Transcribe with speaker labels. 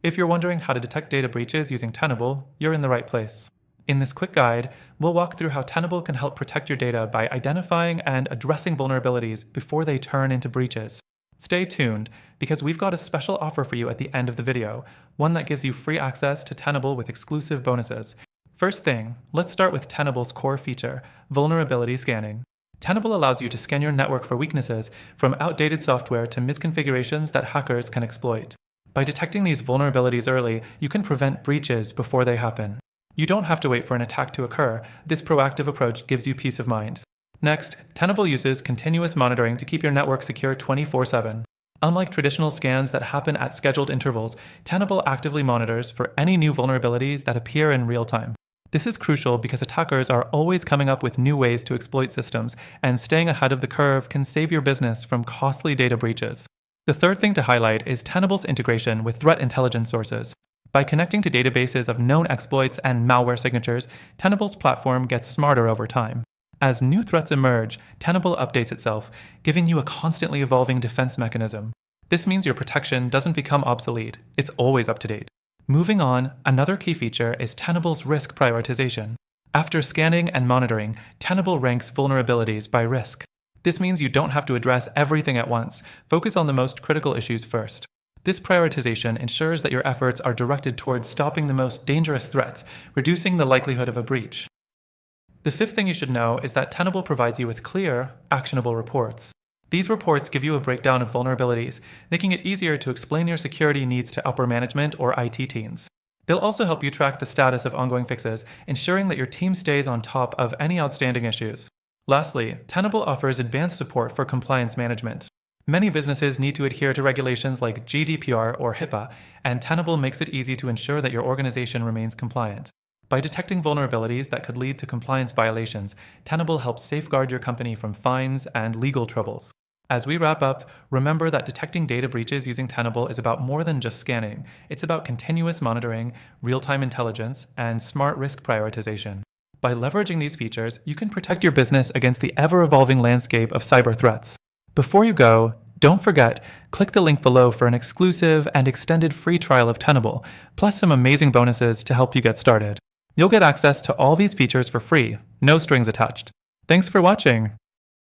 Speaker 1: If you're wondering how to detect data breaches using Tenable, you're in the right place. In this quick guide, we'll walk through how Tenable can help protect your data by identifying and addressing vulnerabilities before they turn into breaches. Stay tuned, because we've got a special offer for you at the end of the video, one that gives you free access to Tenable with exclusive bonuses. First thing, let's start with Tenable's core feature, vulnerability scanning. Tenable allows you to scan your network for weaknesses, from outdated software to misconfigurations that hackers can exploit. By detecting these vulnerabilities early, you can prevent breaches before they happen. You don't have to wait for an attack to occur. This proactive approach gives you peace of mind. Next, Tenable uses continuous monitoring to keep your network secure 24/7. Unlike traditional scans that happen at scheduled intervals, Tenable actively monitors for any new vulnerabilities that appear in real time. This is crucial because attackers are always coming up with new ways to exploit systems, and staying ahead of the curve can save your business from costly data breaches. The third thing to highlight is Tenable's integration with threat intelligence sources. By connecting to databases of known exploits and malware signatures, Tenable's platform gets smarter over time. As new threats emerge, Tenable updates itself, giving you a constantly evolving defense mechanism. This means your protection doesn't become obsolete, it's always up to date. Moving on, another key feature is Tenable's risk prioritization. After scanning and monitoring, Tenable ranks vulnerabilities by risk. This means you don't have to address everything at once. Focus on the most critical issues first. This prioritization ensures that your efforts are directed towards stopping the most dangerous threats, reducing the likelihood of a breach. The fifth thing you should know is that Tenable provides you with clear, actionable reports. These reports give you a breakdown of vulnerabilities, making it easier to explain your security needs to upper management or IT teams. They'll also help you track the status of ongoing fixes, ensuring that your team stays on top of any outstanding issues. Lastly, Tenable offers advanced support for compliance management. Many businesses need to adhere to regulations like GDPR or HIPAA, and Tenable makes it easy to ensure that your organization remains compliant. By detecting vulnerabilities that could lead to compliance violations, Tenable helps safeguard your company from fines and legal troubles. As we wrap up, remember that detecting data breaches using Tenable is about more than just scanning. It's about continuous monitoring, real-time intelligence, and smart risk prioritization. By leveraging these features, you can protect your business against the ever-evolving landscape of cyber threats. Before you go, don't forget, click the link below for an exclusive and extended free trial of Tenable, plus some amazing bonuses to help you get started. You'll get access to all these features for free, no strings attached. Thanks for watching!